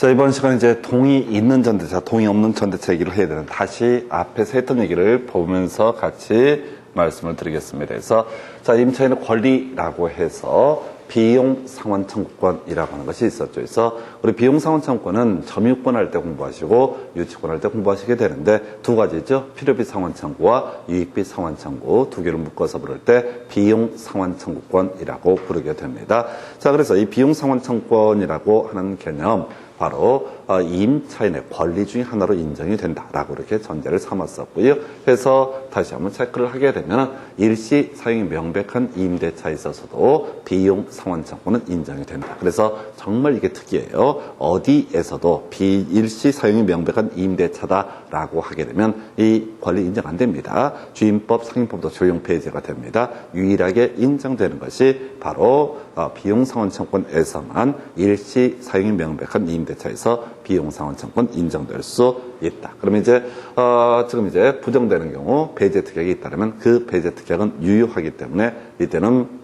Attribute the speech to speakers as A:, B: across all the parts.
A: 자, 이번 시간에 이제 동의 있는 전대차, 동의 없는 전대차 얘기를 해야 되는, 다시 앞에서 했던 얘기를 보면서 같이 말씀을 드리겠습니다. 그래서, 자, 임차인의 권리라고 해서 비용 상환 청구권이라고 하는 것이 있었죠. 그래서 우리 비용 상환 청구권은 점유권 할 때 공부하시고 유치권 할 때 공부하시게 되는데 두 가지죠. 필요비 상환 청구와 유익비 상환 청구 두 개를 묶어서 부를 때 비용 상환 청구권이라고 부르게 됩니다. 자, 그래서 이 비용 상환 청구권이라고 하는 개념 바로 임차인의 권리 중에 하나로 인정이 된다라고 이렇게 전제를 삼았었고요. 그래서 다시 한번 체크를 하게 되면 일시 사용이 명백한 임대차에 있어서도 비용 상환 청구는 인정이 된다. 그래서 정말 이게 특이해요. 어디에서도 일시 사용이 명백한 임대차다라고 하게 되면 이 권리 인정 안 됩니다. 주임법, 상임법도 적용 폐지가 됩니다. 유일하게 인정되는 것이 바로 비용 상환 청구권에서만 일시 사용이 명백한 임대차에서 비용 상환 청구권 인정될 수 있다. 그러면 이제 지금 이제 부정되는 경우 배제 특약이 있다면 그 배제 특약은 유효하기 때문에 이때는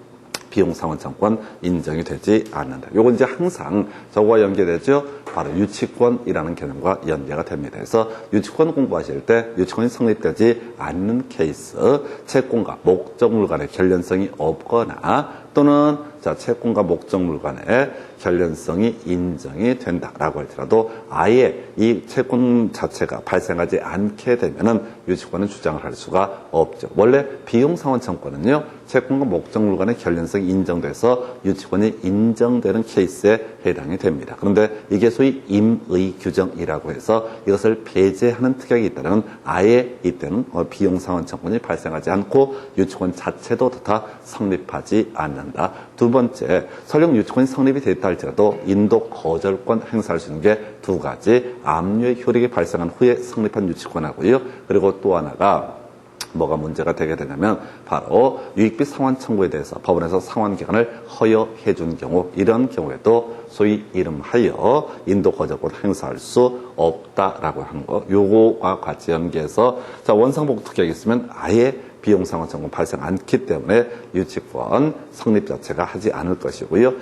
A: 비용 상환 청구권 인정이 되지 않는다. 요건 이제 항상 저거와 연계되죠. 바로 유치권이라는 개념과 연계가 됩니다. 그래서 유치권 공부하실 때 유치권이 성립되지 않는 케이스, 채권과 목적물 간의 결련성이 없거나 또는 채권과 목적물 간의 결련성이 인정이 된다라고 할지라도 아예 이 채권 자체가 발생하지 않게 되면은 유치권은 주장을 할 수가 없죠. 원래 비용 상환 청구권은요, 채권과 목적물 간의 결련성이 인정돼서 유치권이 인정되는 케이스에 해당이 됩니다. 그런데 이게 소위 임의 규정이라고 해서 이것을 배제하는 특약이 있다면 아예 이때는 비용 상환 청구권이 발생하지 않고 유치권 자체도 다 성립하지 않는다. 두 번째, 설령 유치권이 성립이 됐다 할지라도 인도 거절권 행사할 수 있는 게 두 가지, 압류의 효력이 발생한 후에 성립한 유치권하고요. 그리고 또 하나가 뭐가 문제가 되게 되냐면 바로 유익비 상환 청구에 대해서 법원에서 상환 기간을 허여해 준 경우, 이런 경우에도 소위 이름하여 인도 거절권 행사할 수 없다라고 하는 거, 요거와 같이 연계해서 자, 원상복 특약이 있으면 아예 비용 상환 청구 발생 않기 때문에 유치권 성립 자체가 하지 않을 것이고요.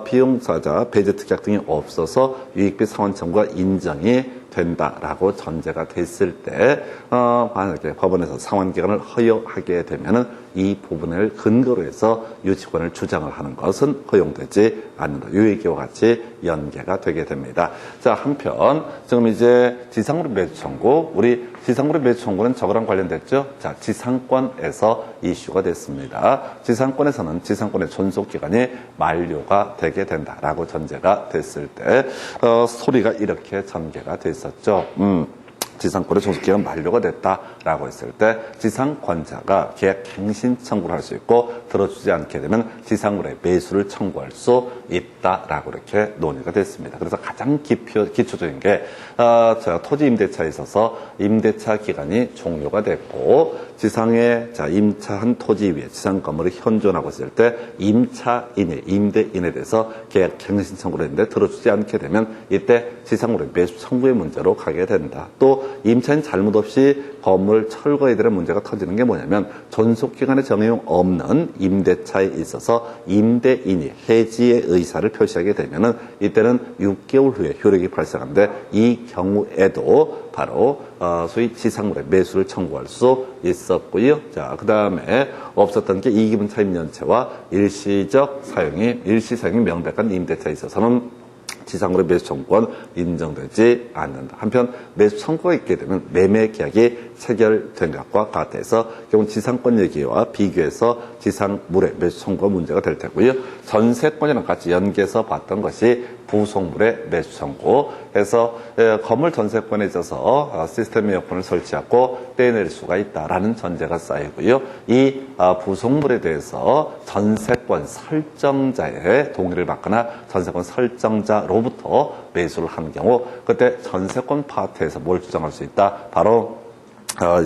A: 비용사자 배제 특약 등이 없어서 유익비 상환 청구가 인정이 된다라고 전제가 됐을 때 만약에 법원에서 상환 기간을 허용하게 되면은 이 부분을 근거로 해서 유치권을 주장을 하는 것은 허용되지 않는다. 이 얘기와 같이 연계가 되게 됩니다. 자, 한편 지금 이제 지상물의 매수 청구, 우리 지상물의 매수 청구는 저거랑 관련됐죠. 자, 지상권에서 이슈가 됐습니다. 지상권에서는 지상권의 존속 기간이 만료가 되게 된다라고 전제가 됐을 때 소리가 이렇게 전개가 됐었죠. 지상권의 존속기간 만료가 됐다라고 했을 때 지상권자가 계약 갱신 청구를 할 수 있고 들어주지 않게 되면 지상물의 매수를 청구할 수 있다라고 이렇게 논의가 됐습니다. 그래서 가장 기초적인 게 제가 토지 임대차에 있어서 임대차 기간이 종료가 됐고 지상에 임차한 토지 위에 지상 건물을 현존하고 있을 때 임차인의 임대인에 대해서 계약 갱신 청구를 했는데 들어주지 않게 되면 이때 지상물의 매수 청구의 문제로 가게 된다. 또 임차인 잘못 없이 건물 철거에 대한 문제가 터지는 게 뭐냐면 존속기간의 정해용 없는 임대차에 있어서 임대인이 해지의 의사를 표시하게 되면은 이때는 6개월 후에 효력이 발생하는데 이 경우에도 바로 소위 지상물의 매수를 청구할 수 있었고요. 자, 그 다음에 없었던 게 이기분 차임연체와 일시 사용이 명백한 임대차에 있어서는 지상물의 매수 청구권 인정되지 않는다. 한편 매수 청구가 있게 되면 매매 계약이 체결된 것과 같아서 경우 지상권 얘기와 비교해서 지상물의 매수 청구가 문제가 될 테고요. 전세권이랑 같이 연계해서 봤던 것이 부속물의 매수 청구. 그래서 건물 전세권에 있어서 시스템 에어컨을 설치하고 떼낼 수가 있다라는 전제가 쌓이고요. 이 부속물에 대해서 전세권 설정자의 동의를 받거나 전세권 설정자로부터 매수를 한 경우 그때 전세권 파트에서 뭘 주장할 수 있다? 바로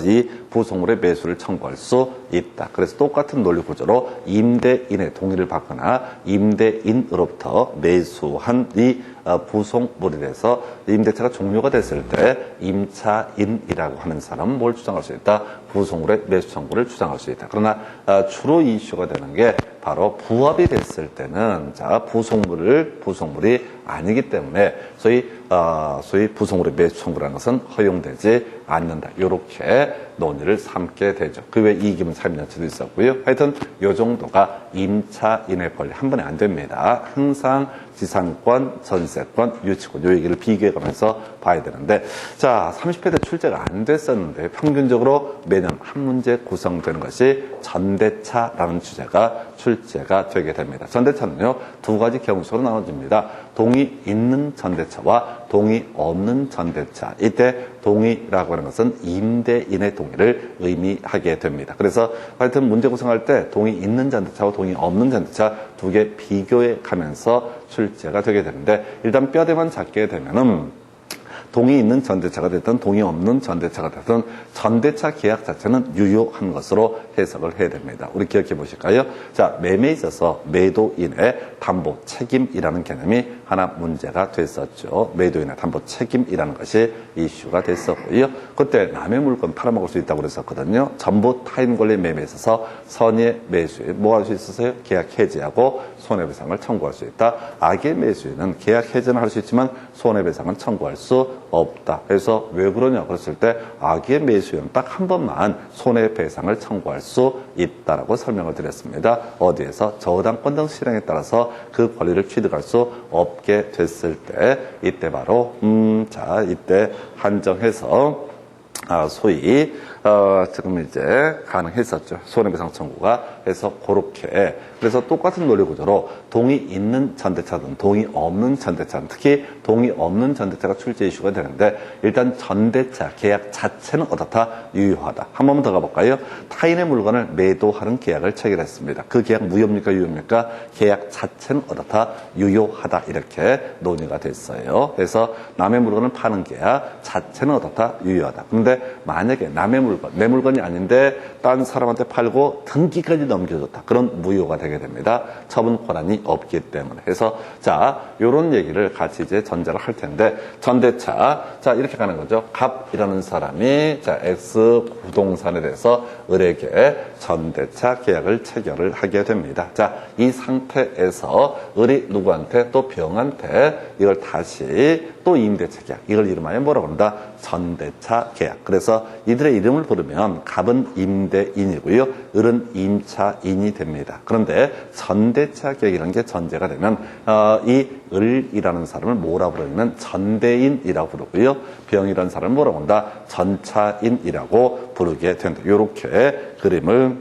A: 이 부속물의 매수를 청구할 수 있다. 그래서 똑같은 논리 구조로 임대인의 동의를 받거나 임대인으로부터 매수한 이 부속물에 대해서 임대차가 종료가 됐을 때 임차인이라고 하는 사람은 뭘 주장할 수 있다? 부속물의 매수 청구를 주장할 수 있다. 그러나 주로 이슈가 되는 게 바로 부합이 됐을 때는 부속물이 아니기 때문에 소위 부속물의 매수 청구라는 것은 허용되지 않는다. 이렇게 논의를 삼게 되죠. 그 외에 이익이면 사임연체도 있었고요. 하여튼 이 정도가 임차인의 권리 한 번에 안 됩니다. 항상 지상권, 전세권, 유치권 이 얘기를 비교해가면서 봐야 되는데 자 30회 때 출제가 안 됐었는데 평균적으로 매년 한 문제 구성되는 것이 전대차라는 주제가 출제가 되게 됩니다. 전대차는요 2가지 경우수로 나눠집니다. 동의 있는 전대차와 동의 없는 전대차. 이때 동의라고 하는 것은 임대인의 동의를 의미하게 됩니다. 그래서 하여튼 문제 구성할 때 동의 있는 전대차와 동의 없는 전대차 두 개 비교해 가면서 출제가 되게 되는데 일단 뼈대만 잡게 되면은 동의 있는 전대차가 됐든 동의 없는 전대차가 됐든 전대차 계약 자체는 유효한 것으로 해석을 해야 됩니다. 우리 기억해 보실까요? 자, 매매에 있어서 매도인의 담보 책임이라는 개념이 하나 문제가 됐었죠. 매도인의 담보 책임이라는 것이 이슈가 됐었고요. 그때 남의 물건 팔아먹을 수 있다고 그랬었거든요. 전부 타인 권리 매매에 있어서 선의 매수에 뭐 할 수 있었어요? 계약 해지하고 손해배상을 청구할 수 있다. 악의 매수인은 계약 해지는 할 수 있지만 손해배상은 청구할 수 없다. 그래서 왜 그러냐 그랬을 때 악의 매수인은 딱 한 번만 손해배상을 청구할 수 있다라고 설명을 드렸습니다. 어디에서 저당권 등 실행에 따라서 그 권리를 취득할 수 없게 됐을 때 이때 바로 이때 한정해서 소위 지금 이제 가능했었죠. 손해배상 청구가. 그래서 그렇게 그래서 똑같은 논리 구조로 동의 있는 전대차든 동의 없는 전대차든 특히 동의 없는 전대차가 출제 이슈가 되는데 일단 전대차 계약 자체는 어떻다? 유효하다. 한 번만 더 가볼까요? 타인의 물건을 매도하는 계약을 체결했습니다. 그 계약 무효입니까? 유효입니까? 계약 자체는 어떻다? 유효하다. 이렇게 논의가 됐어요. 그래서 남의 물건을 파는 계약 자체는 어떻다? 유효하다. 그런데 만약에 남의 물건, 내 물건이 아닌데 딴 사람한테 팔고 등기까지 넘겨줬다. 그런 무효가 되게 됩니다. 처분 권한이 없기 때문에. 그래서 자, 요런 얘기를 같이 이제 전제를 할 텐데 전대차. 자, 이렇게 가는 거죠. 갑이라는 사람이 자, X 부동산에 대해서 을에게 전대차 계약을 체결을 하게 됩니다. 자, 이 상태에서 을이 누구한테 또 병한테 이걸 다시 또 임대차 계약. 이걸 이름하여 뭐라고 한다? 전대차 계약. 그래서 이들의 이름을 부르면 갑은 임대인이고요. 을은 임차인이 됩니다. 그런데 전대차 계약이라는 게 전제가 되면 이 을이라는 사람을 뭐라고 부르냐면 전대인이라고 부르고요. 병이라는 사람을 뭐라고 한다? 전차인이라고 부르게 된다. 이렇게 그림을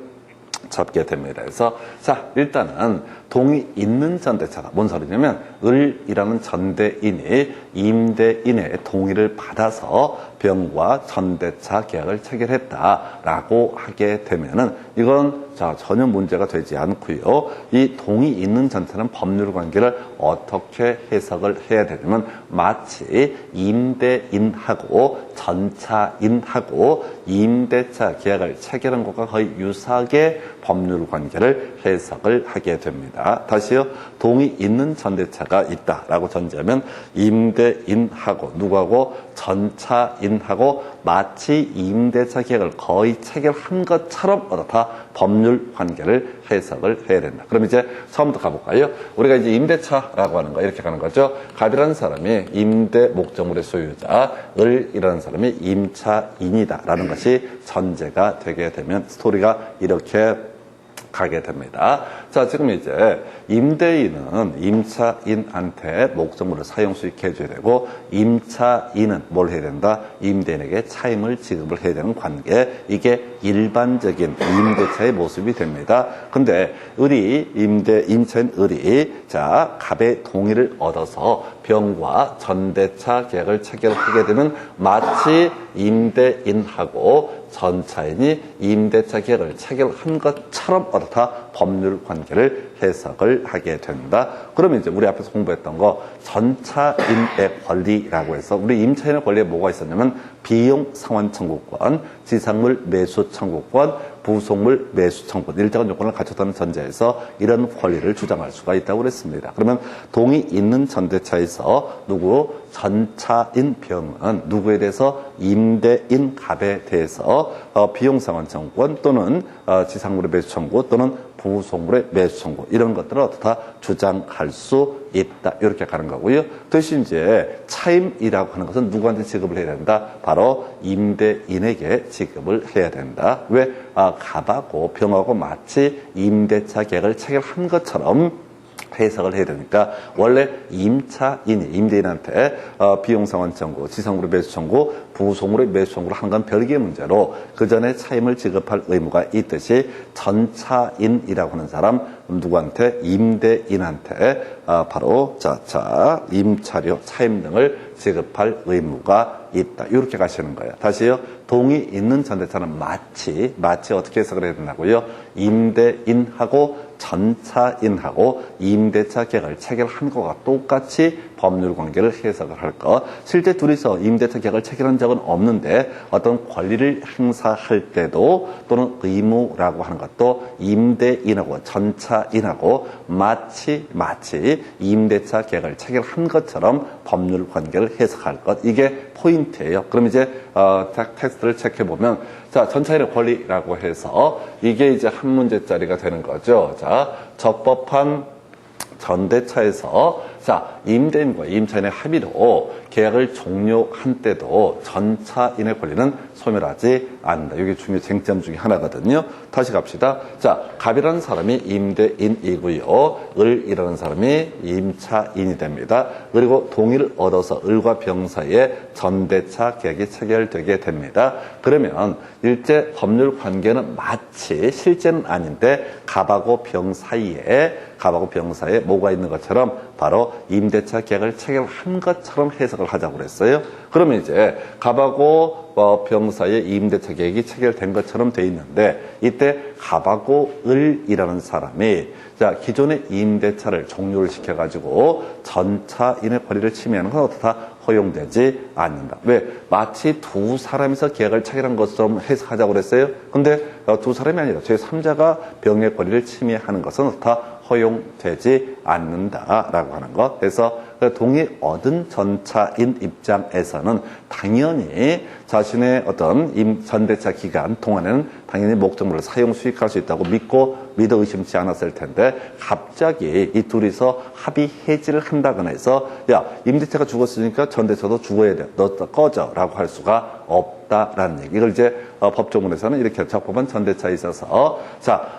A: 잡게 됩니다. 그래서 자, 일단은 동의 있는 전대차다. 뭔 소리냐면 을이라는 전대인이 임대인의 동의를 받아서 병과 전대차 계약을 체결했다라고 하게 되면은 이건 자, 전혀 문제가 되지 않고요. 이 동의 있는 전체는 법률 관계를 어떻게 해석을 해야 되냐면 마치 임대인하고 전차인하고 임대차 계약을 체결한 것과 거의 유사하게 법률 관계를 해석을 하게 됩니다. 다시요. 동의 있는 전대차가 있다라고 전제하면 임대인하고 누구하고 전차인하고 마치 임대차 계약을 거의 체결한 것처럼 어떻다 법률 관계를 해석을 해야 된다. 그럼 이제 처음부터 가볼까요? 우리가 이제 임대차라고 하는 거 이렇게 가는 거죠. 갑이라는 사람이 임대 목적물의 소유자, 을이라는 사람이 임차인이다라는 것이 전제가 되게 되면 스토리가 이렇게 가게 됩니다. 자, 지금 이제 임대인은 임차인한테 목적물을 사용 수 있게 해줘야 되고 임차인은 뭘 해야 된다? 임대인에게 차임을 지급을 해야 되는 관계. 이게 일반적인 임대차의 모습이 됩니다. 근데 임차인 을이 자, 갑의 동의를 얻어서 병과 전대차 계약을 체결하게 되면 마치 임대인하고 전차인이 임대차 계약을 체결한 것처럼 어떻다 법률 관계를 해석을 하게 된다. 그러면 이제 우리 앞에서 공부했던 거 전차인의 권리라고 해서 우리 임차인의 권리에 뭐가 있었냐면 비용 상환 청구권, 지상물 매수 청구권, 부속물 매수 청구권, 일정한 요건을 갖췄다는 전제에서 이런 권리를 주장할 수가 있다고 그랬습니다. 그러면 동의 있는 전대차에서 전차인 병은 누구에 대해서 임대인 갑에 대해서 비용 상환 청구권 또는 지상물의 매수 청구 또는 부속물의 매수 청구 이런 것들을 어떻다 주장할 수 있다 이렇게 가는 거고요. 대신 이제 차임이라고 하는 것은 누구한테 지급을 해야 된다? 바로 임대인에게 지급을 해야 된다. 왜? 갑하고 병하고 마치 임대차 계약을 체결한 것처럼 해석을 해야 되니까 원래 임차인이 임대인한테 비용상환 청구, 지상물의 매수 청구, 부속물의 매수 청구를 하는 건 별개의 문제로 그 전에 차임을 지급할 의무가 있듯이 전차인이라고 하는 사람 누구한테 임대인한테 바로 임차료, 차임 등을 지급할 의무가 있다. 이렇게 가시는 거예요. 다시요. 동의 있는 전대차는 마치 어떻게 해석을 해야 된다고요? 임대인하고 전차인하고 임대차 계약을 체결한 것과 똑같이 법률 관계를 해석을 할 것. 실제 둘이서 임대차 계약을 체결한 적은 없는데 어떤 권리를 행사할 때도 또는 의무라고 하는 것도 임대인하고 전차인하고 마치 임대차 계약을 체결한 것처럼 법률 관계를 해석할 것. 이게 포인트예요. 그럼 이제 텍스트를 체크해 보면 자, 전차인의 권리라고 해서 이게 이제 한 문제짜리가 되는 거죠. 자, 적법한 전대차에서 임대인과 임차인의 합의로 계약을 종료한 때도 전차인의 권리는 소멸하지 않는다. 이게 중요 쟁점 중에 하나거든요. 다시 갑시다. 자, 갑이라는 사람이 임대인이고요. 을이라는 사람이 임차인이 됩니다. 그리고 동의를 얻어서 을과 병 사이에 전대차 계약이 체결되게 됩니다. 그러면 일제 법률 관계는 마치 실제는 아닌데 갑하고 병 사이에 뭐가 있는 것처럼 바로 임대차 계약을 체결한 것처럼 해석을 하자고 그랬어요. 그러면 이제 갑하고 병 사이에 임대차 계약이 체결된 것처럼 돼 있는데 이때 갑하고 을이라는 사람이 기존의 임대차를 종료를 시켜가지고 전차인의 권리를 침해하는 건 어떻다? 허용되지 않는다. 왜? 마치 두 사람이서 계약을 체결한 것처럼 해석하자고 그랬어요. 근데 두 사람이 아니라 제3자가 병의 권리를 침해하는 것은 어떻다? 허용되지 않는다라고 하는 것. 그래서 동의 얻은 전차인 입장에서는 당연히 자신의 어떤 전대차 기간 동안에는 당연히 목적물을 사용 수익할 수 있다고 믿어 의심치 않았을 텐데 갑자기 이 둘이서 합의 해지를 한다거나 해서 야, 임대차가 죽었으니까 전대차도 죽어야 돼. 너 꺼져라고 할 수가 없다라는 얘기. 이걸 이제 법조문에서는 이렇게 적법한 전대차에 있어서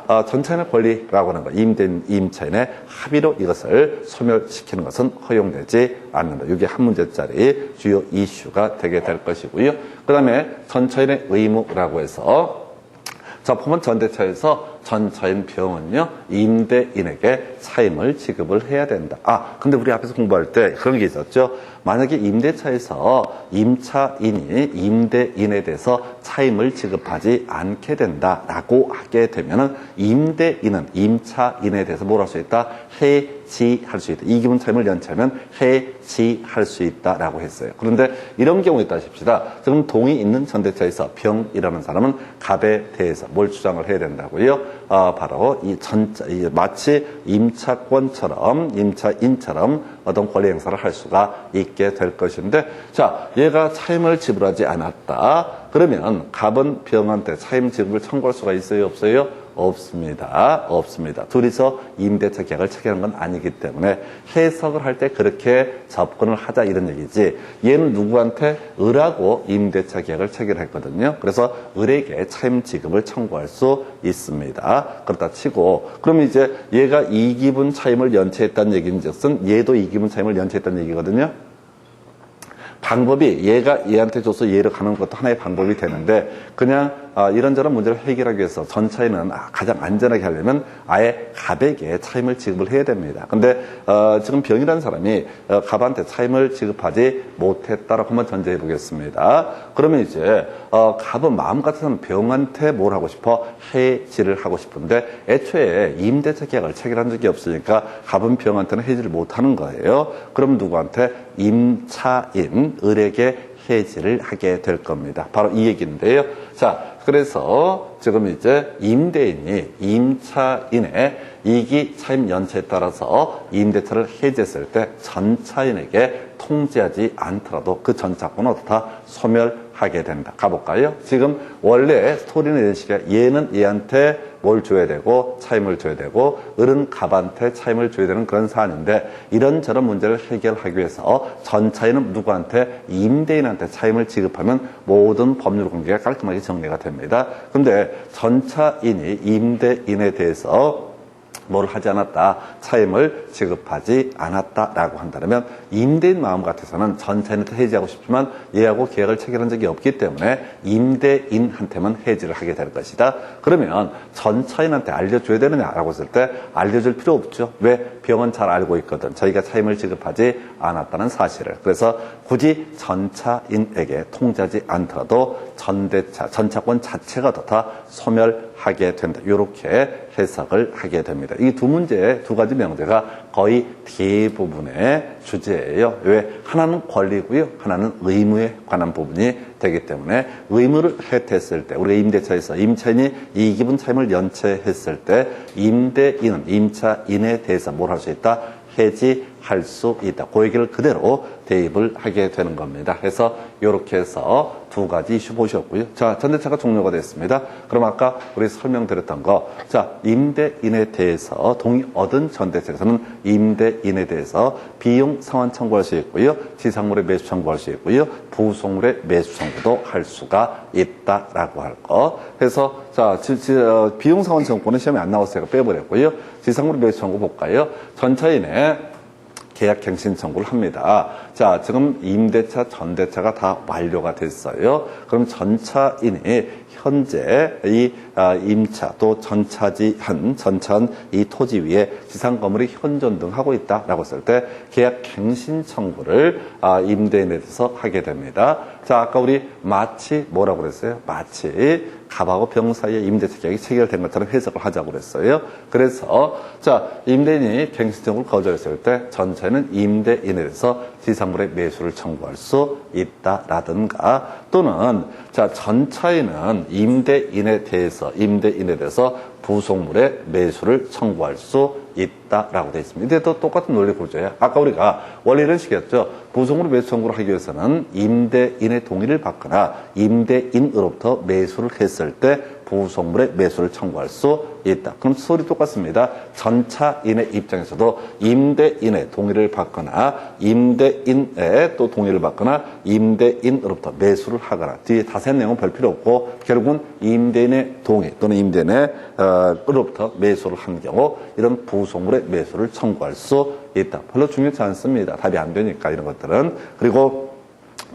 A: 전차인의 권리라고 하는 거, 임대인, 임차인의 합의로 이것을 소멸시키는 것은 허용되지 않는다. 이게 한 문제짜리 주요 이슈가 되게 될 것이고요. 그 다음에 전차인의 의무라고 해서 적법한 전대차에서 전차인 병은요, 임대인에게 차임을 지급을 해야 된다. 근데 우리 앞에서 공부할 때 그런 게 있었죠. 만약에 임대차에서 임차인이 임대인에 대해서 차임을 지급하지 않게 된다라고 하게 되면은 임대인은 임차인에 대해서 뭘 할 수 있다? 해지할 수 있다. 이기분 차임을 연체하면 해지할 수 있다라고 했어요. 그런데 이런 경우 있다 싶시다. 지금 동의 있는 전대차에서 병이라는 사람은 갑에 대해서 뭘 주장을 해야 된다고요? 바로 마치 임차권처럼 임차인처럼 어떤 권리 행사를 할 수가 있게 될 것인데 얘가 차임을 지불하지 않았다. 그러면 갑은 병한테 차임 지급을 청구할 수가 있어요? 없어요? 없습니다. 둘이서 임대차 계약을 체결한 건 아니기 때문에 해석을 할 때 그렇게 접근을 하자 이런 얘기지. 얘는 누구한테? 을하고 임대차 계약을 체결했거든요. 그래서 을에게 차임 지급을 청구할 수 있습니다. 그렇다 치고 그러면 이제 얘가 이기분 차임을 연체했다는 얘기인즉슨 얘도 이기분 차임을 연체했다는 얘기거든요. 방법이 얘가 얘한테 줘서 얘를 가는 것도 하나의 방법이 되는데 그냥 이런저런 문제를 해결하기 위해서 전차인은 가장 안전하게 하려면 아예 갑에게 차임을 지급을 해야 됩니다. 근데 지금 병이라는 사람이 갑한테 차임을 지급하지 못했다라고 한번 전제해 보겠습니다. 그러면 이제 갑은 마음 같아서는 병한테 뭘 하고 싶어? 해지를 하고 싶은데 애초에 임대차 계약을 체결한 적이 없으니까 갑은 병한테는 해지를 못하는 거예요. 그럼 누구한테? 임차인 을에게 해지를 하게 될 겁니다. 바로 이 얘기인데요. 그래서 지금 이제 임대인이 임차인의 이기 차임 연체에 따라서 임대차를 해지했을 때 전차인에게 통지하지 않더라도 그 전차권은 어떻다? 소멸하게 된다. 가볼까요? 지금 원래 스토리는 이런 식이야. 얘는 얘한테 뭘 줘야 되고 차임을 줘야 되고 을은 갑한테 차임을 줘야 되는 그런 사안인데 이런저런 문제를 해결하기 위해서 전차인은 누구한테? 임대인한테 차임을 지급하면 모든 법률 관계가 깔끔하게 정리가 됩니다. 그런데 전차인이 임대인에 대해서 뭘 하지 않았다, 차임을 지급하지 않았다라고 한다면 임대인 마음 같아서는 전차인한테 해지하고 싶지만 얘하고 계약을 체결한 적이 없기 때문에 임대인한테만 해지를 하게 될 것이다. 그러면 전차인한테 알려줘야 되느냐라고 했을 때 알려줄 필요 없죠. 왜? 병은 잘 알고 있거든. 저희가 차임을 지급하지 않았다는 사실을. 그래서 굳이 전차인에게 통지하지 않더라도 전차권 자체가 다 소멸하게 된다. 이렇게 해석을 하게 됩니다. 이 두 문제의 두 가지 명제가 거의 대부분의 주제예요. 왜? 하나는 권리고요. 하나는 의무에 관한 부분이 되기 때문에 의무를 해태했을 때 우리가 임대차에서 임차인이 이기분 차임을 연체했을 때 임대인은 임차인에 대해서 뭘 할 수 있다? 해지할 수 있다. 그 얘기를 그대로 대입을 하게 되는 겁니다. 그래서 이렇게 해서 두 가지 이슈 보셨고요. 자, 전대차가 종료가 됐습니다. 그럼 아까 우리 설명드렸던 거, 자, 임대인에 대해서 동의 얻은 전대차에서는 임대인에 대해서 비용 상환 청구할 수 있고요. 지상물의 매수 청구할 수 있고요. 부속물의 매수 청구도 할 수가 있다라고 할 거. 그래서 자, 비용 상환 청구는 시험에 안 나왔어요. 빼버렸고요. 지상물의 매수 청구 볼까요? 전차인의 계약갱신 청구를 합니다. 자, 지금 임대차, 전대차가 다 완료가 됐어요. 그럼 전차인이 현재 이 임차 또 전차한 이 토지 위에 지상 건물이 현존등하고 있다라고 했을 때 계약갱신 청구를 임대인에 대해서 하게 됩니다. 자, 아까 우리 마치 뭐라고 그랬어요? 마치 갑하고 병 사이에 임대차 계약이 체결된 것처럼 해석을 하자고 그랬어요. 그래서 자, 임대인이 갱신 청구를 거절했을 때 전차인은 임대인에 대해서 지상물의 매수를 청구할 수 있다라든가 또는 자, 전차인은 임대인에 대해서 부속물의 매수를 청구할 수 있다라고 되어 있습니다. 이게 또 똑같은 논리 구조예요. 아까 우리가 원래 이런 식이었죠. 부속물 매수 청구를 하기 위해서는 임대인의 동의를 받거나 임대인으로부터 매수를 했을 때 부속물의 매수를 청구할 수 있다. 그럼 소리 똑같습니다. 전차인의 입장에서도 임대인의 동의를 받거나 임대인의 또 동의를 받거나 임대인으로부터 매수를 하거나 뒤에 자세한 내용은 별 필요 없고 결국은 임대인의 동의 또는 임대인의 으로부터 매수를 한 경우 이런 부속물의 매수를 청구할 수 있다. 별로 중요치 않습니다. 답이 안 되니까 이런 것들은. 그리고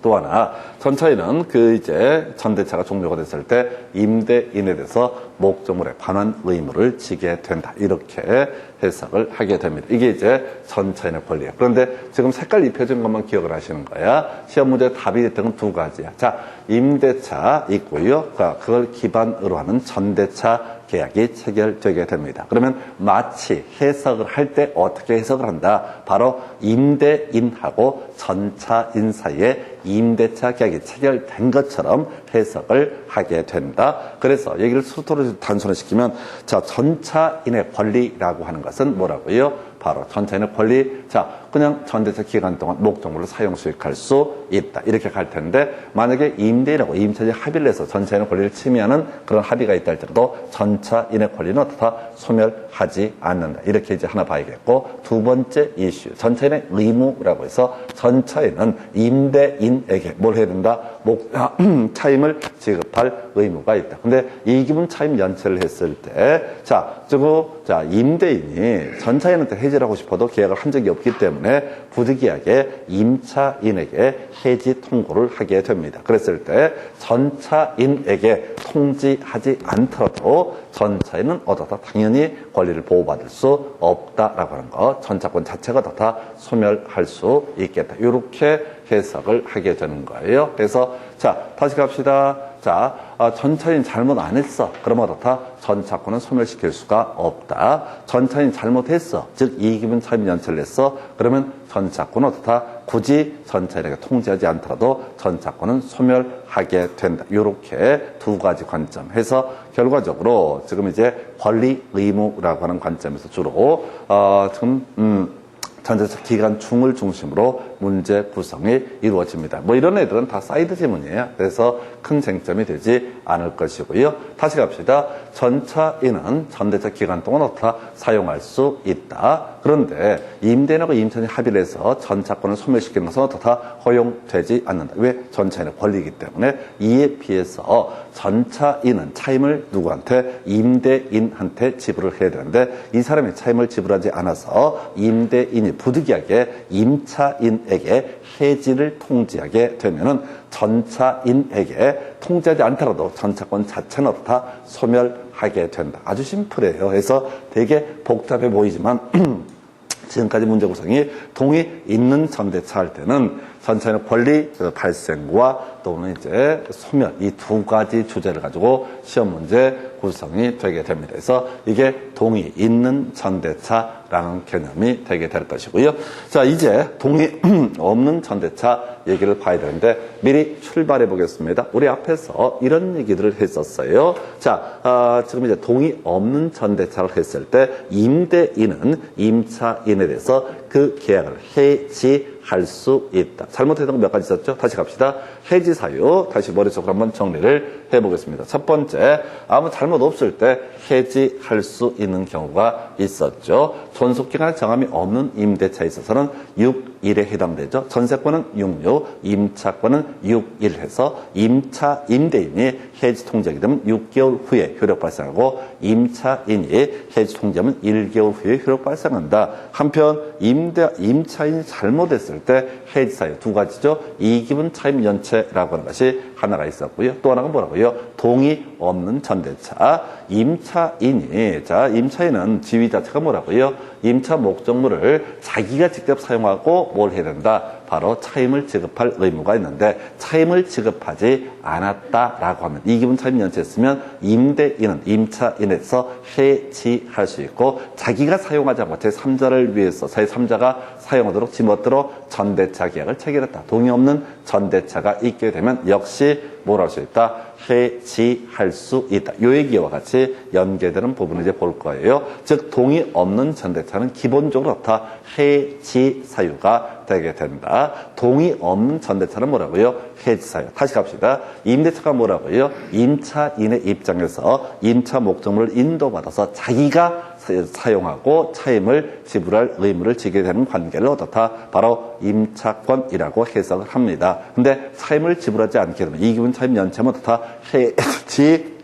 A: 또 하나, 전차인은 이제 전대차가 종료가 됐을 때 임대인에 대해서 목적물의 반환 의무를 지게 된다. 이렇게 해석을 하게 됩니다. 이게 이제 전차인의 권리예요. 그런데 지금 색깔 입혀진 것만 기억을 하시는 거야. 시험 문제 답이 됐던 건 두 가지야. 자, 임대차 있고요. 그걸 기반으로 하는 전대차 계약이 체결되게 됩니다. 그러면 마치 해석을 할 때 어떻게 해석을 한다? 바로 임대인하고 전차인 사이에 임대차 계약이 체결된 것처럼 해석을 하게 된다. 그래서 얘기를 수토로 단순화시키면 자, 전차인의 권리라고 하는 것은 뭐라고요? 바로 전차인의 권리. 자, 그냥 전대차 기간 동안 목적물로 사용 수익할 수 있다. 이렇게 갈 텐데 만약에 임대인하고 임차인이 합의를 해서 전차인의 권리를 침해하는 그런 합의가 있다 할지라도 전차인의 권리는 어떻다? 소멸하지 않는다. 이렇게 이제 하나 봐야겠고 두 번째 이슈. 전차인의 의무라고 해서 전차인은 임대인에게 뭘 해야 된다? 차임을 지급할 의무가 있다. 근데 이기분 차임 연체를 했을 때 자, 임대인이 전차인한테 해지를 하고 싶어도 계약을 한 적이 없기 때문에 부득이하게 임차인에게 해지 통고를 하게 됩니다. 그랬을 때 전차인에게 통지하지 않더라도 전차인은 어떻다? 당연히 권리를 보호받을 수 없다라고 하는 거. 전차권 자체가 다 소멸할 수 있겠다. 이렇게 해석을 하게 되는 거예요. 그래서 자, 다시 갑시다. 자, 전차인 잘못 안 했어. 그러면 어떻다? 전차권은 소멸시킬 수가 없다. 전차인 잘못했어. 즉 이기분 차임 연체를 했어. 그러면 전차권은 어떻다? 굳이 전차인에게 통지하지 않더라도 전차권은 소멸하게 된다. 이렇게 두 가지 관점 해서 결과적으로 지금 이제 권리 의무라고 하는 관점에서 주로 지금 전대차 기간 중을 중심으로 문제 구성이 이루어집니다. 뭐 이런 애들은 다 사이드 지문이에요. 그래서 큰 쟁점이 되지 않을 것이고요. 다시 갑시다. 전차인은 전대차 기간 동안 어떻다 사용할 수 있다. 그런데 임대인하고 임차인이 합의를 해서 전차권을 소멸시키는 것은 어떻다 허용되지 않는다. 왜? 전차인의 권리이기 때문에. 이에 비해서 전차인은 차임을 누구한테? 임대인한테 지불을 해야 되는데 이 사람이 차임을 지불하지 않아서 임대인이 부득이하게 임차인에게 해지를 통지하게 되면은 전차인에게 통지하지 않더라도 전차권 자체는 어떻다 소멸하게 된다. 아주 심플해요. 그래서 되게 복잡해 보이지만 지금까지 문제 구성이 동의 있는 전대차 할 때는 전차인의 권리 발생과 또는 이제 소멸 이 두 가지 주제를 가지고 시험 문제 구성이 되게 됩니다. 그래서 이게 동의 있는 전대차라는 개념이 되게 될 것이고요. 자, 이제 동의 없는 전대차 얘기를 봐야 되는데 미리 출발해 보겠습니다. 우리 앞에서 이런 얘기들을 했었어요. 자, 지금 이제 동의 없는 전대차를 했을 때 임대인은 임차인에 대해서 그 계약을 해지할 수 있다. 잘못했던 거 몇 가지 있었죠? 다시 갑시다. 해지 사유 다시 머릿속으로 한번 정리를 해보겠습니다. 첫 번째, 아무 잘못 없을 때 해지할 수 있는 경우가 있었죠. 존속기간 정함이 없는 임대차에 있어서는 6일에 해당되죠. 전세권은 6류, 임차권은 6일 해서 임대인이 해지 통지하게 되면 6개월 후에 효력 발생하고 임차인이 해지 통지하면 1개월 후에 효력 발생한다. 한편 임차인이 잘못했을 때 해지 사유 두 가지죠. 이기분 차임 연체라고 하는 것이 하나가 있었고요. 또 하나가 뭐라고요? 동의 없는 전대차. 임차인은 지위 자체가 뭐라고요? 임차 목적물을 자기가 직접 사용하고 뭘 해야 된다? 바로 차임을 지급할 의무가 있는데 차임을 지급하지 않았다라고 하면 이기분 차임 연체했으면 임대인은 임차인에서 해지할 수 있고 자기가 사용하지 않고 제3자를 위해서 제3자가 사용하도록 지멋대로 전대차 계약을 체결했다. 동의 없는 전대차가 있게 되면 역시 뭘 할 수 있다? 해지할 수 있다. 요 얘기와 같이 연계되는 부분을 이제 볼 거예요. 즉 동의 없는 전대차는 기본적으로 어떻다? 해지 사유가 되게 된다. 동의 없는 전대차는 뭐라고요? 해지 사유. 다시 갑시다. 임대차가 뭐라고요? 임차인의 입장에서 임차 목적물을 인도받아서 자기가 사용하고 차임을 지불할 의무를 지게 되는 관계를 어떻다? 바로 임차권이라고 해석을 합니다. 근데 차임을 지불하지 않게 되면 이기분 차임 연체면 어떻다? 해지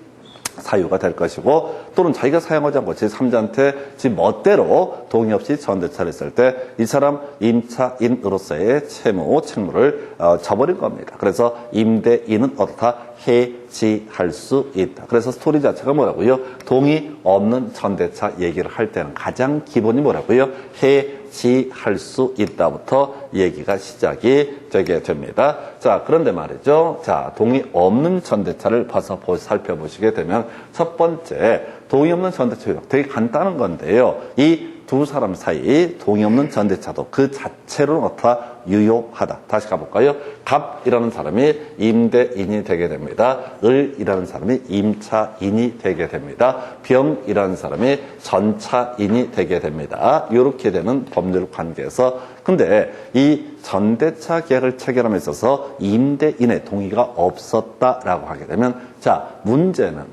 A: 사유가 될 것이고 또는 자기가 사용하지 않고 제3자한테 지 멋대로 동의 없이 전대차를 했을 때 이 사람 임차인으로서의 책무를 져버린 겁니다. 그래서 임대인은 어떻다? 해지할 수 있다. 그래서 스토리 자체가 뭐라고요? 동의 없는 전대차 얘기를 할 때는 가장 기본이 뭐라고요? 해지할 수 있다부터 얘기가 시작이 되게 됩니다. 자, 그런데 말이죠. 자, 동의 없는 전대차를 봐서 살펴보시게 되면 첫 번째, 동의 없는 전대차 효력 되게 간단한 건데요. 이 두 사람 사이 동의 없는 전대차도 그 자체로는 어떻다? 유효하다. 다시 가볼까요? 갑이라는 사람이 임대인이 되게 됩니다. 을이라는 사람이 임차인이 되게 됩니다. 병이라는 사람이 전차인이 되게 됩니다. 이렇게 되는 법률 관계에서 근데 이 전대차 계약을 체결함에 있어서 임대인의 동의가 없었다라고 하게 되면 자, 문제는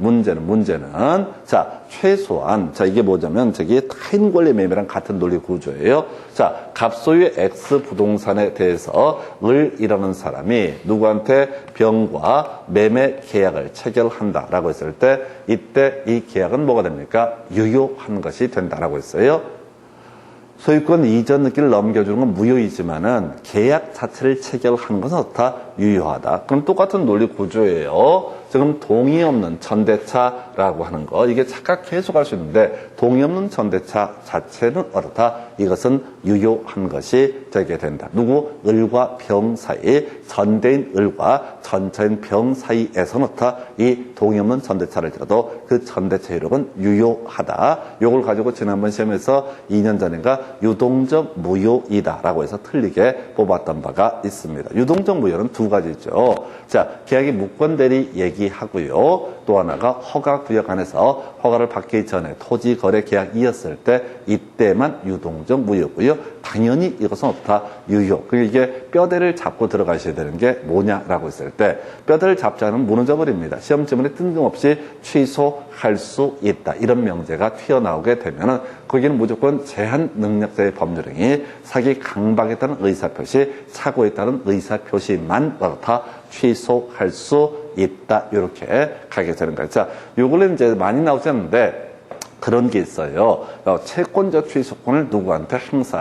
A: 자, 최소한 자, 이게 뭐냐면 저기 타인 권리 매매랑 같은 논리 구조예요. 자, 갑소유의 X 부동산에 대해서 을이라는 사람이 누구한테 병과 매매 계약을 체결한다라고 했을 때 이때 이 계약은 뭐가 됩니까? 유효한 것이 된다라고 했어요. 소유권 이전 느끼를 넘겨주는 건 무효이지만은 계약 자체를 체결한 것은 어떻다? 유효하다. 그럼 똑같은 논리 구조예요. 지금 동의 없는 전대차라고 하는 거 이게 착각 해석할 수 있는데 동의 없는 전대차 자체는 어떻다? 이것은 유효한 것이 되게 된다. 누구? 을과 병 사이, 전대인 을과 전차인 병 사이에서는 어떻다? 이 동의 없는 전대차를 들어도 그 전대차 효력은 유효하다. 요걸 가지고 지난번 시험에서 2년 전인가 유동적 무효이다라고 해서 틀리게 뽑았던 바가 있습니다. 유동적 무효는 두 가지죠. 자, 계약이 무권대리 얘기하고요. 또 하나가 허가 구역 안에서 허가를 받기 전에 토지 거래 계약이었을 때 이때 이때만 유동적 무효고요. 당연히 이것은 어떻다? 유효. 그러니까 이게 뼈대를 잡고 들어가셔야 되는 게 뭐냐라고 했을 때 뼈대를 잡지 않으면 무너져 버립니다. 시험 지문에 뜬금없이 취소할 수 있다. 이런 명제가 튀어나오게 되면은 거기는 무조건 제한 능력자의 법률행위, 사기 강박에 따른 의사표시, 사고에 따른 의사표시만 어떻다? 취소할 수 있다. 이렇게 가게 되는 거예요. 자, 요걸로 이제 많이 나오지 않는데 그런 게 있어요. 채권자 취소권을 누구한테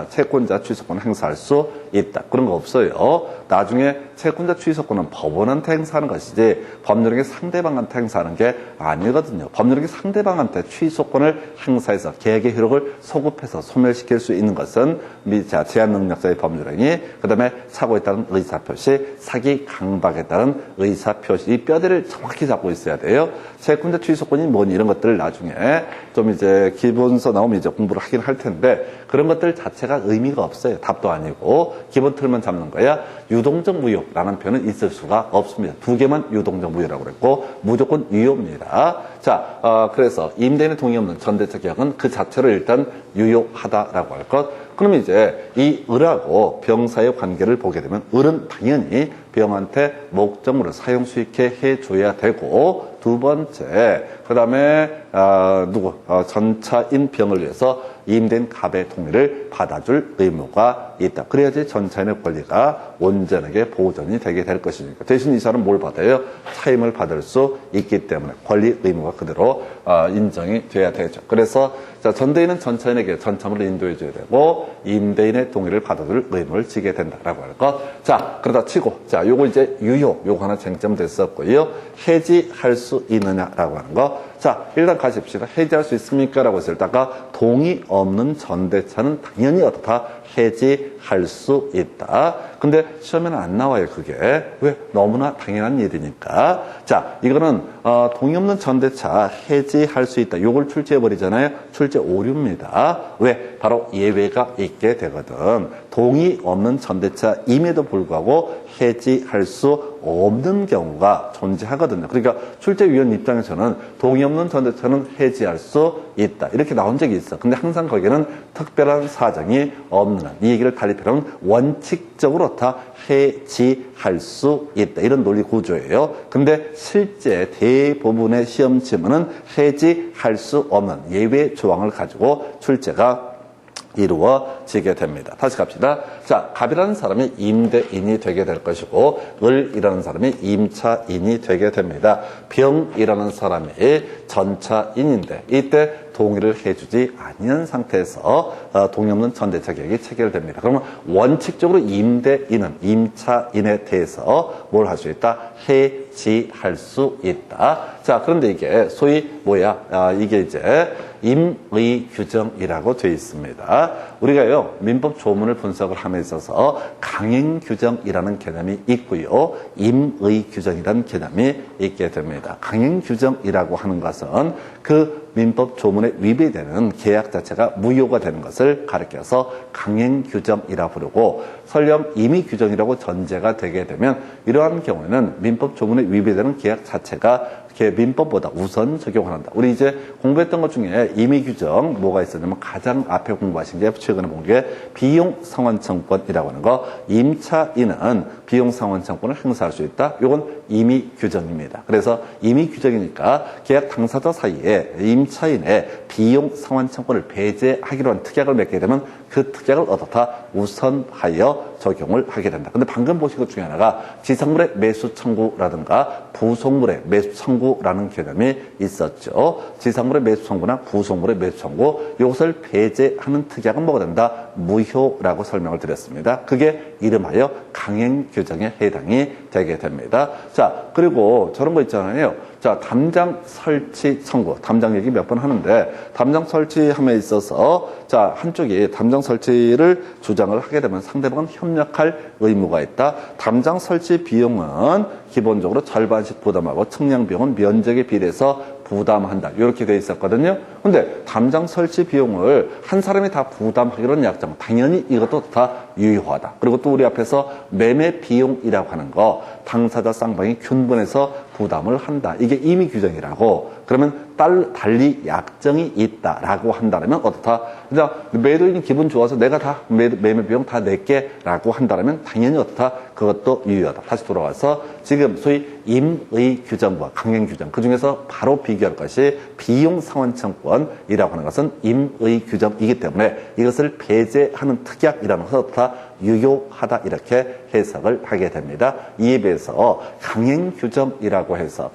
A: 채권자 취소권을 행사할 수 있다. 그런 거 없어요. 나중에 채권자 취소권은 법원한테 행사하는 것이지 법률행위 상대방한테 행사하는 게 아니거든요. 법률행위 상대방한테 취소권을 행사해서 계약의 효력을 소급해서 소멸시킬 수 있는 것은 제한 능력자의 법률행위, 그 다음에 사고에 따른 의사표시, 사기 강박에 따른 의사표시, 이 뼈대를 정확히 잡고 있어야 돼요. 채권자 취소권이 뭐니 이런 것들을 나중에 좀 이제 기본서 나오면 이제 공부를 하긴 할 텐데 그런 것들 자체가 의미가 없어요. 답도 아니고 기본 틀만 잡는 거야. 유동적 무효라는 표현은 있을 수가 없습니다. 두 개만 유동적 무효라고 그랬고 무조건 유효입니다. 자, 그래서 임대인의 동의 없는 전대차 계약은 그 자체로 일단 유효하다라고 할 것. 그럼 이제 이 을하고 병사의 관계를 보게 되면 을은 당연히 병한테 목적물을 사용 수익해 해줘야 되고 두 번째 그 다음에 전차인 병을 위해서 임대인 갑의 동의를 받아줄 의무가 있다. 그래야지 전차인의 권리가 온전하게 보존이 되게 될 것이니까. 대신 이 사람은 뭘 받아요? 차임을 받을 수 있기 때문에 권리 의무가 그대로 인정이 돼야 되죠. 그래서 자, 전대인은 전차인에게 전차물을 인도해 줘야 되고 임대인의 동의를 받아줄 의무를 지게 된다라고 할 것. 자, 그러다 치고 자, 요거 이제 유효 요거 하나 쟁점됐었고요. 해지할 수 있느냐라고 하는 거. 자, 일단 가십시다. 해지할 수 있습니까? 라고 했을 때 아까 동의 없는 전대차는 당연히 어떻다? 해지할 수 있다. 근데 시험에는 안 나와요, 그게. 왜? 너무나 당연한 일이니까. 자, 이거는 동의 없는 전대차 해지할 수 있다. 요걸 출제해버리잖아요. 출제 오류입니다. 왜? 바로 예외가 있게 되거든. 동의 없는 전대차임에도 불구하고 해지할 수 없는 경우가 존재하거든요. 그러니까 출제위원 입장에서는 동의 없는 전대차는 해지할 수 있다. 이렇게 나온 적이 있어. 근데 항상 거기에는 특별한 사정이 없는 한. 이 얘기를 달리 표현하면 원칙적으로 다 해지할 수 있다. 이런 논리 구조예요. 근데 실제 대부분의 시험 지문은 해지할 수 없는 예외 조항을 가지고 출제가 이루어지게 됩니다. 다시 갑시다. 자, 갑이라는 사람이 임대인이 되게 될 것이고 을이라는 사람이 임차인이 되게 됩니다. 병이라는 사람이 전차인인데 이때 동의를 해주지 아니한 상태에서 동의 없는 전대차 계약이 체결됩니다. 그러면 원칙적으로 임대인은 임차인에 대해서 뭘 할 수 있다? 해지할 수 있다. 자, 그런데 이게 소위 뭐야? 이게 이제 임의 규정이라고 되어 있습니다. 우리가요 민법 조문을 분석을 함에 있어서 강행 규정이라는 개념이 있고요, 임의 규정이라는 개념이 있게 됩니다. 강행 규정이라고 하는 것은 그 민법 조문에 위배되는 계약 자체가 무효가 되는 것을 가리켜서 강행 규정이라 부르고, 설령 임의 규정이라고 전제가 되게 되면 이러한 경우에는 민법 조문에 위배되는 계약 자체가 민법보다 우선 적용한다. 우리 이제 공부했던 것 중에 임의 규정 뭐가 있었냐면 가장 앞에 공부하신 게 최근에 본 게 비용 상환청권이라고 하는 거. 임차인은 비용 상환청권을 행사할 수 있다. 이건 임의 규정입니다. 그래서 임의 규정이니까 계약 당사자 사이에 임차인의 비용 상환청권을 배제하기로 한 특약을 맺게 되면 그 특약을 어떻다? 우선하여 적용을 하게 된다. 근데 방금 보신 것 중에 하나가 지상물의 매수 청구라든가 부속물의 매수 청구라는 개념이 있었죠. 지상물의 매수 청구나 부속물의 매수 청구, 이것을 배제하는 특약은 뭐가 된다? 무효라고 설명을 드렸습니다. 그게 이름하여 강행 규정에 해당이 되게 됩니다. 자, 그리고 저런 거 있잖아요. 자, 담장 설치 청구. 담장 얘기 몇 번 하는데, 담장 설치함에 있어서, 자, 한쪽이 담장 설치를 주장을 하게 되면 상대방은 협력할 의무가 있다. 담장 설치 비용은 기본적으로 절반씩 부담하고, 측량 비용은 면적에 비례해서 부담한다. 이렇게 돼 있었거든요. 근데 담장 설치 비용을 한 사람이 다 부담하기로는 약정. 당연히 이것도 다 유효하다. 그리고 또 우리 앞에서 매매 비용이라고 하는 거 당사자 쌍방이 균분해서 부담을 한다. 이게 임의 규정이라고. 그러면 달리 약정이 있다라고 한다면 어떻다? 그냥 매도인이 기분 좋아서 내가 다 매매 비용 다 낼게라고 한다면 당연히 어떻다? 그것도 유효하다. 다시 돌아와서 지금 소위 임의 규정과 강행 규정 그 중에서 바로 비교할 것이 비용 상환청권이라고 하는 것은 임의 규정이기 때문에 이것을 배제하는 특약이라는 것은 어떻다? 유효하다 이렇게 해석을 하게 됩니다. 이에 비해서 강행 규정이라고 해서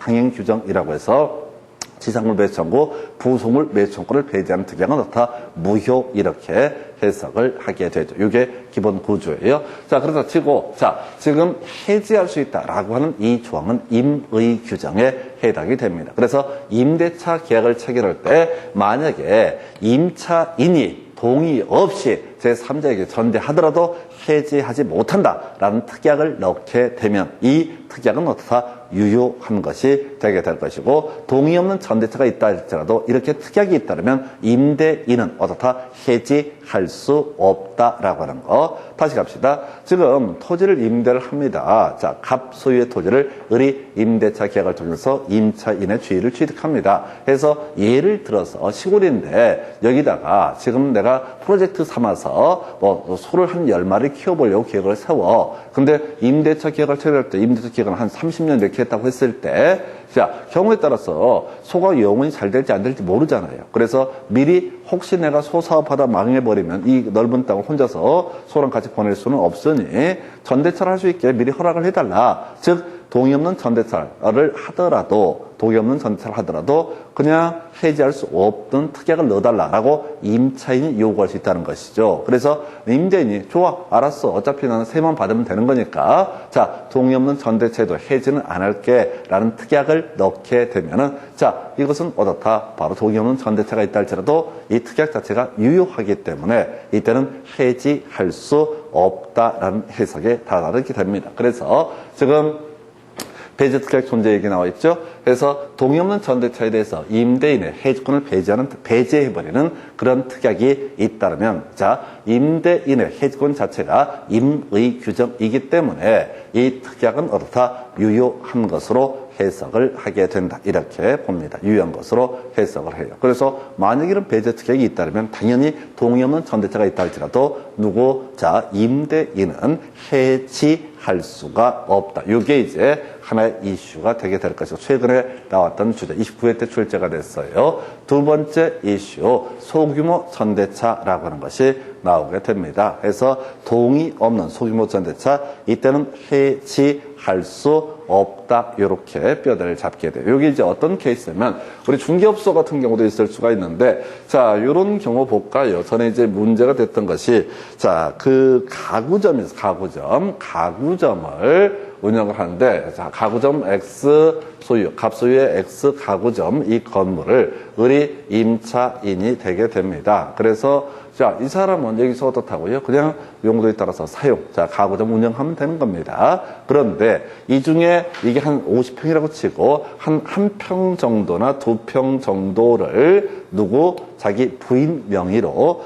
A: 지상물 매수청구, 부속물 매수청구를 배제하는 특약은 어떻다? 무효 이렇게 해석을 하게 되죠. 이게 기본 구조예요. 자, 그러다 치고 지금 해지할 수 있다라고 하는 이 조항은 임의 규정에 해당이 됩니다. 그래서 임대차 계약을 체결할 때 만약에 임차인이 동의 없이 제3자에게 전대하더라도 해지하지 못한다라는 특약을 넣게 되면 이 특약은 어떻다? 유효한 것이 되게 될 것이고 동의 없는 전대차가 있다 할지라도 이렇게 특약이 있다면 임대인은 어떻다? 해지할 수 없다라고 하는 거. 다시 갑시다. 지금 토지를 임대를 합니다. 자, 갑소유의 토지를 을이 임대차 계약을 통해서 임차인의 주의를 취득합니다. 그래서 예를 들어서 시골인데 여기다가 지금 내가 프로젝트 삼아서 뭐 소를 한 10마리 키워보려고 계획을 세워. 근데 임대차 계약을 체결할 때 임대차 계약은 한 30년 이렇게 했다고 했을 때 자, 경우에 따라서 소가 영원히 잘 될지 안 될지 모르잖아요. 그래서 미리 혹시 내가 소 사업하다 망해버리면 이 넓은 땅을 혼자서 소랑 같이 보낼 수는 없으니 전대차를 할 수 있게 미리 허락을 해달라. 즉 동의 없는 전대차를 하더라도 그냥 해지할 수 없던 특약을 넣어달라라고 임차인이 요구할 수 있다는 것이죠. 그래서 임대인이 좋아, 알았어. 어차피 나는 세만 받으면 되는 거니까 자, 동의 없는 전대차에도 해지는 안 할게 라는 특약을 넣게 되면은 자, 이것은 어떻다? 바로 동의 없는 전대차가 있다 할지라도 이 특약 자체가 유효하기 때문에 이때는 해지할 수 없다라는 해석에 다다르게 됩니다. 그래서 지금 배제 특약 존재 얘기 나와 있죠. 그래서 동의 없는 전대차에 대해서 임대인의 해지권을 배제해버리는 그런 특약이 잇따르면 자, 임대인의 해지권 자체가 임의 규정이기 때문에 이 특약은 어떻다? 유효한 것으로 해석을 하게 된다. 이렇게 봅니다. 유효한 것으로 해석을 해요. 그래서 만약 이런 배제 특약이 잇따르면 당연히 동의 없는 전대차가 있다 할지라도 자, 임대인은 해지할 수가 없다. 이게 이제 하나의 이슈가 되게 될 것이고 최근에 나왔던 주제 29회 때 출제가 됐어요. 두 번째 이슈 소규모 전대차라고 하는 것이 나오게 됩니다. 그래서 동의 없는 소규모 전대차 이때는 해지할 수 없다. 이렇게 뼈대를 잡게 돼요. 여기 이제 어떤 케이스냐면 우리 중개업소 같은 경우도 있을 수가 있는데 자, 이런 경우 볼까요? 전에 이제 문제가 됐던 것이 자, 그 가구점에서 가구점을 운영을 하는데 자, 가구점 X 소유, 갑소유의 X 가구점 이 건물을 을이 임차인이 되게 됩니다. 그래서 자, 이 사람은 여기서 어떻다고요? 그냥 용도에 따라서 사용. 자, 가구점 운영하면 되는 겁니다. 그런데 이 중에 이게 한 50평이라고 치고 한 평 정도나 2평 정도를 자기 부인 명의로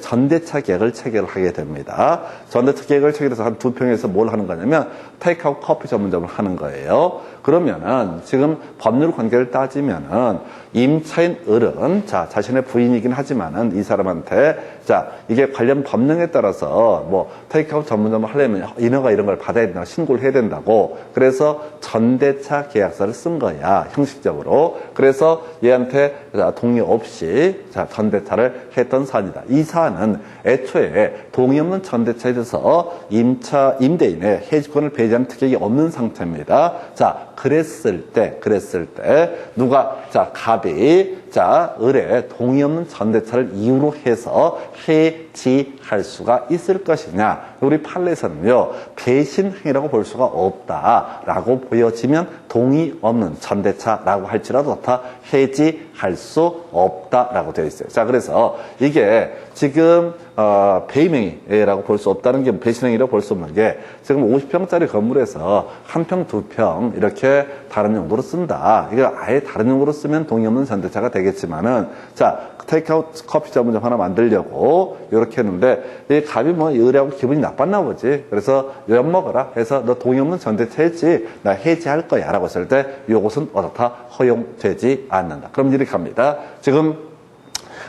A: 전대차 계약을 체결하게 됩니다. 전대차 계약을 체결해서 한 2평에서 뭘 하는 거냐면 테이크아웃 커피 전문점을 하는 거예요. 그러면은 지금 법률 관계를 따지면은 임차인 을은 자, 자신의 부인이긴 하지만은 이 사람한테 자, 이게 관련 법령에 따라서 뭐 테이크아웃 전문점을 하려면 인허가 이런 걸 받아야 된다고 신고를 해야 된다고. 그래서 전대차 계약서를 쓴 거야. 형식적으로. 그래서 얘한테 동의 없이 자, 전대차를 했던 사안이다. 이 사안은 애초에 동의 없는 전대차에 대해서 임대인의 해지권을 배제하는 특약이 없는 상태입니다. 자, 그랬을 때 자, 갑이 자, 을에 동의 없는 전대차를 이유로 해서 해지할 수가 있을 것이냐. 우리 판례에서는요, 배신행위라고 볼 수가 없다라고 보여지면 동의 없는 전대차라고 할지라도 다 해지할 수 없다라고 되어 있어요. 자, 그래서 이게 지금 배임행위라고 볼 수 없다는 게 배신행위라고 볼 수 없는 게 지금 50평짜리 건물에서 한 평, 두 평 이렇게 다른 용도로 쓴다. 이거 아예 다른 용도로 쓰면 동의 없는 전대차가 되겠지만은 자, 테이크아웃 커피 전문점 하나 만들려고 이렇게 했는데 이 갑이 뭐 의뢰하고 기분이 나빴나 보지. 그래서 엿 먹어라 해서 너 동의 없는 전대차 했지? 나 해지할 거야 라고 했을 때 이것은 어떻다 허용되지 않는다. 그럼 이렇게 합니다. 지금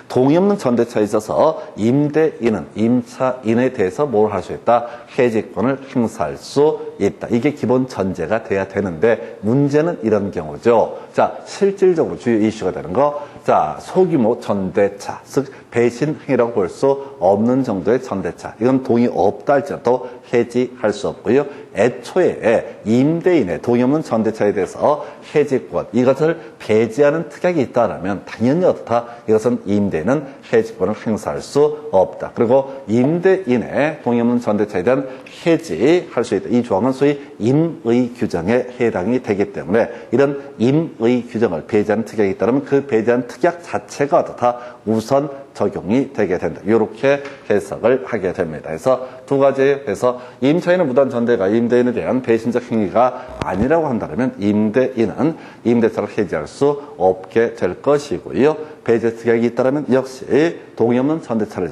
A: 동의 없는 전대차에 있어서 임대인은 임차인에 대해서 뭘 할 수 있다? 해지권을 행사할 수 있다. 이게 기본 전제가 돼야 되는데 문제는 이런 경우죠. 자, 실질적으로 주요 이슈가 되는 거. 자, 소규모 전대차, 즉 배신행위라고 볼 수 없는 정도의 전대차. 이건 동의 없다 할지라도 해지할 수 없고요. 애초에 임대인의 동의 없는 전대차에 대해서 해지권, 이것을 배제하는 특약이 있다라면 당연히 어떻다? 이것은 임대인은 해지권을 행사할 수 없다. 그리고 임대인의 동의 없는 전대차에 대한 해지할 수 있다. 이 조항은 소위 임의 규정에 해당이 되기 때문에 이런 임의 규정을 배제하는 특약이 있다면 그 배제한 특약 자체가 어떻다? 우선 적용이 되게 된다. 이렇게 해석을 하게 됩니다. 그래서 두 가지에서 임차인의 무단 전대가 임대인에 대한 배신적 행위가 아니라고 한다면 임대인은 임대차를 해지할 수 없게 될 것이고요. 배제 특약이 있다면 역시 동의 없는 전대차를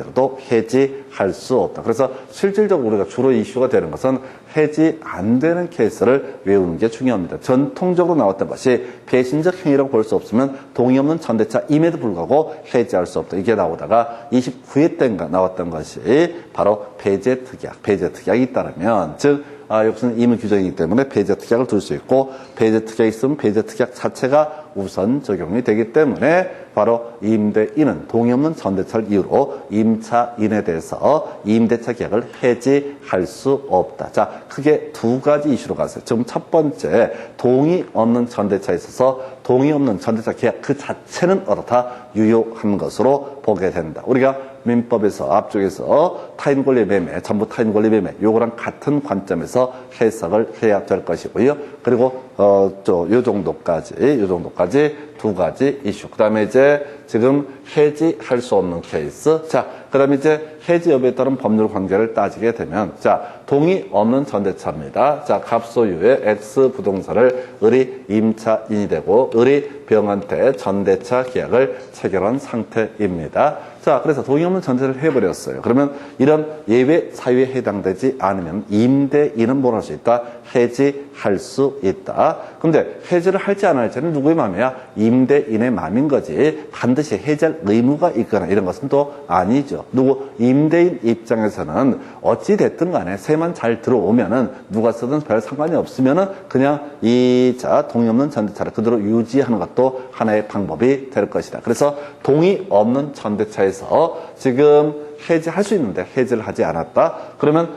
A: 해지할 수 없다. 그래서 실질적으로 우리가 주로 이슈가 되는 것은 해지 안 되는 케이스를 외우는 게 중요합니다. 전통적으로 나왔던 것이 배신적 행위라고 볼 수 없으면 동의 없는 전대차임에도 불구하고 해지할 수 없다. 이게 나오다가 29회 때인가 나왔던 것이 바로 배제 특약, 배제 특약이 있다면 즉 여기서는 임의 규정이기 때문에 배제 특약을 둘 수 있고 배제 특약이 있으면 배제 특약 자체가 우선 적용이 되기 때문에 바로 임대인은 동의 없는 전대차를 이유로 임차인에 대해서 임대차 계약을 해지할 수 없다. 자, 크게 두 가지 이슈로 갔어요. 지금 첫 번째, 동의 없는 전대차에 있어서 동의 없는 전대차 계약 그 자체는 어떻다? 유효한 것으로 보게 된다. 우리가 민법에서 앞쪽에서 타인 권리 매매, 전부 타인 권리 매매 요거랑 같은 관점에서 해석을 해야 될 것이고요. 그리고 요 정도까지 두 가지 이슈. 그다음에 이제 지금 해지할 수 없는 케이스. 자, 그다음에 이제 해지 여부에 따른 법률 관계를 따지게 되면 자, 동의 없는 전대차입니다. 자, 갑소유의 X 부동산을 을이 임차인이 되고 을이 병한테 전대차 계약을 체결한 상태입니다. 자, 그래서 동의 없는 전대차를 해버렸어요. 그러면 이런 예외 사유에 해당되지 않으면 임대인은 뭘 할 수 있다? 해지할 수 있다. 근데 해지를 할지 안 할지는 누구의 마음이야? 임대인의 마음인 거지. 반드시 해지할 의무가 있거나 이런 것은 또 아니죠. 임대인 입장에서는 어찌 됐든 간에 세만 잘 들어오면은 누가 쓰든 별 상관이 없으면은 그냥 동의 없는 전대차를 그대로 유지하는 것도 하나의 방법이 될 것이다. 그래서 동의 없는 전대차에서 지금 해지할 수 있는데 해지를 하지 않았다. 그러면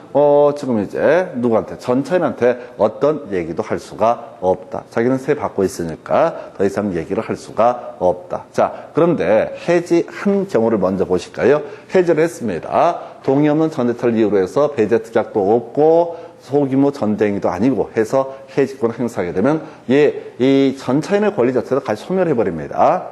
A: 지금 이제 누구한테 전차인한테 어떤 얘기도 할 수가 없다. 자기는 세 받고 있으니까 더 이상 얘기를 할 수가 없다. 자, 그런데 해지한 경우를 먼저 보실까요? 해지를 했습니다. 동의 없는 전대차를 이유로 해서 배제 특약도 없고 소규모 전쟁이도 아니고 해서 해지권을 행사하게 되면 이 전차인의 권리 자체도 같이 소멸해버립니다.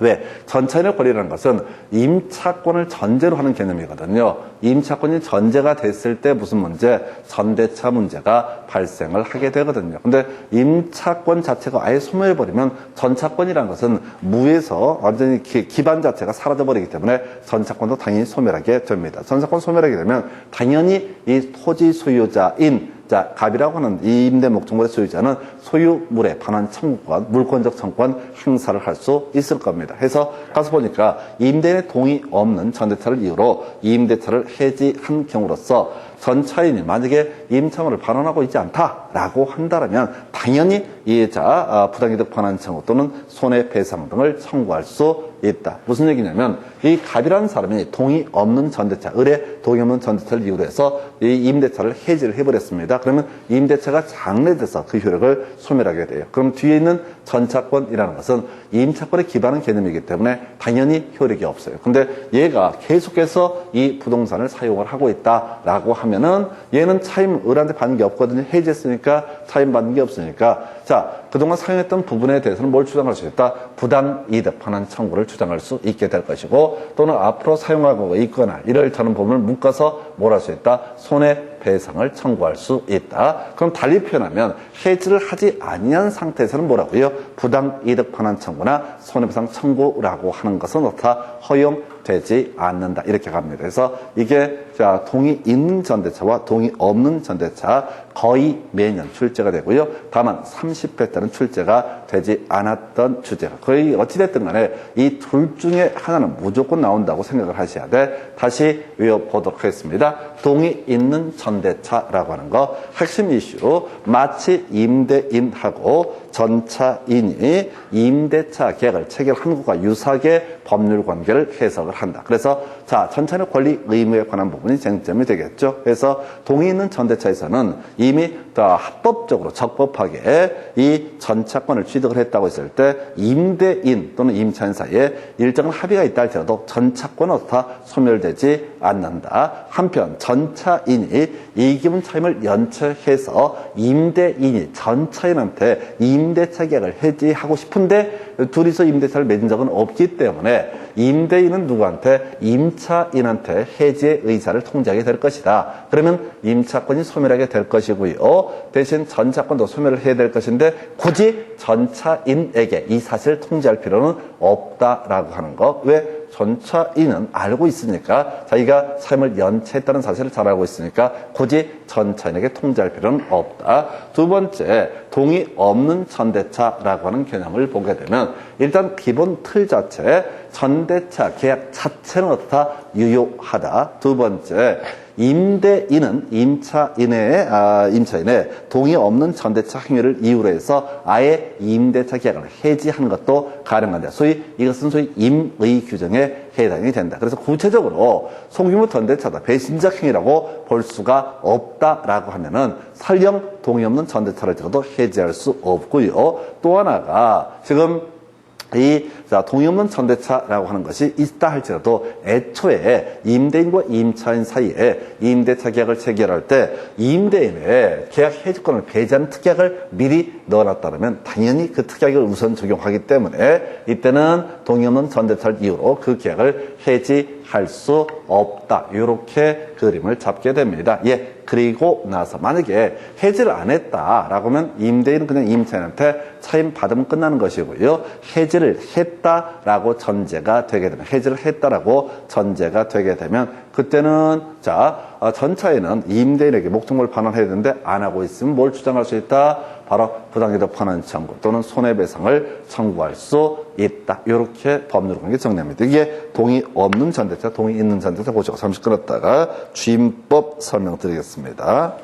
A: 왜? 전차인의 권리라는 것은 임차권을 전제로 하는 개념이거든요. 임차권이 전제가 됐을 때 무슨 문제? 전대차 문제가 발생을 하게 되거든요. 근데 임차권 자체가 아예 소멸해버리면 전차권이라는 것은 무에서 완전히 기반 자체가 사라져버리기 때문에 전차권도 당연히 소멸하게 됩니다. 전차권 소멸하게 되면 당연히 이 토지 소유자인 자, 갑이라고 하는 이 임대 목적물의 소유자는 소유물에 관한 청구권, 물권적 청구권 행사를 할 수 있을 겁니다. 해서 가서 보니까 임대인의 동의 없는 전대차를 이유로 임대차를 해지한 경우로서 전차인이 만약에 임차물을 반환하고 있지 않다라고 한다면 당연히 이해자 부당이득 반환 청구 또는 손해배상 등을 청구할 수 있다. 무슨 얘기냐면 이 갑이라는 사람이 동의 없는 전대차, 을에 동의 없는 전대차를 이유로 해서 이 임대차를 해지를 해버렸습니다. 그러면 임대차가 장래돼서 그 효력을 소멸하게 돼요. 그럼 뒤에 있는 전차권이라는 것은 임차권에 기반한 개념이기 때문에 당연히 효력이 없어요. 근데 얘가 계속해서 이 부동산을 사용을 하고 있다라고 하면은 얘는 차임 을한테 받는 게 없거든요. 해지했으니까 차임 받는 게 없으니까. 자, 그동안 사용했던 부분에 대해서는 뭘 주장할 수 있다? 부당이득 반환 청구를 주장할 수 있게 될 것이고, 또는 앞으로 사용하고 있거나 이를 다른 부분을 묶어서 뭘 할 수 있다? 손해배상을 청구할 수 있다. 그럼 달리 표현하면 해지를 하지 아니한 상태에서는 뭐라고요? 부당이득 반환 청구나 손해배상 청구라고 하는 것은 어떻다? 허용되지 않는다. 이렇게 갑니다. 그래서 이게 자, 동의 있는 전대차와 동의 없는 전대차 거의 매년 출제가 되고요. 다만 30회 때는 출제가 되지 않았던 주제가 거의 어찌됐든 간에 이 둘 중에 하나는 무조건 나온다고 생각을 하셔야 돼. 다시 외워보도록 하겠습니다. 동의 있는 전대차라고 하는 거 핵심 이슈로 마치 임대인하고 전차인이 임대차 계약을 체결한 것과 유사하게 법률 관계를 해석을 한다. 그래서 자, 전차인의 권리 의무에 관한 부분이 쟁점이 되겠죠. 그래서 동의 있는 전대차에서는 이미 더 합법적으로 적법하게 이 전차권을 취득을 했다고 했을 때 임대인 또는 임차인 사이에 일정한 합의가 있다 할지라도 전차권은 어떻다? 소멸되지 않는다. 한편 전차인이 이기분 차임을 연체해서 임대인이 전차인한테 임대차 계약을 해지하고 싶은데 둘이서 임대차를 맺은 적은 없기 때문에 임대인은 누구한테? 임차인한테 해지의 의사를 통지하게 될 것이다. 그러면 임차권이 소멸하게 될 것이고요. 대신 전차권도 소멸을 해야 될 것인데 굳이 전차인에게 이 사실을 통지할 필요는 없다라고 하는 거. 왜? 전차인은 알고 있으니까 자기가 차임을 연체했다는 사실을 잘 알고 있으니까 굳이 전차인에게 통지할 필요는 없다. 두 번째, 동의 없는 전대차라고 하는 개념을 보게 되면 일단 기본 틀 자체, 전대차 계약 자체는 어떻다? 유효하다. 두 번째, 임대인은 임차인의 동의 없는 전대차 행위를 이유로 해서 아예 임대차 계약을 해지하는 것도 가능한다. 이것은 소위 임의 규정에 해당이 된다. 그래서 구체적으로 소규모 전대차다, 배신적 행위라고 볼 수가 없다라고 하면은 설령 동의 없는 전대차를 들어도 해지할 수 없고요. 또 하나가 지금 동의 없는 전대차라고 하는 것이 있다 할지라도 애초에 임대인과 임차인 사이에 임대차 계약을 체결할 때 임대인의 계약 해지권을 배제하는 특약을 미리 넣어놨다면 당연히 그 특약을 우선 적용하기 때문에 이때는 동의 없는 전대차를 이유로 그 계약을 해지할 수 없다. 이렇게 그림을 잡게 됩니다. 그리고 나서 만약에 해지를 안 했다라고 하면 임대인은 그냥 임차인한테 차임 받으면 끝나는 것이고요. 해지를 했다라고 전제가 되게 되면, 해지를 했다라고 전제가 되게 되면 그때는 전차인은 임대인에게 목적물을 반환해야 되는데 안 하고 있으면 뭘 주장할 수 있다? 바로 부당이득 반환 청구 또는 손해배상을 청구할 수 있다. 이렇게 법률 관계 정리합니다. 이게 동의 없는 전대차, 동의 있는 전대차 보시고 잠시 끊었다가 주임법 설명드리겠습니다.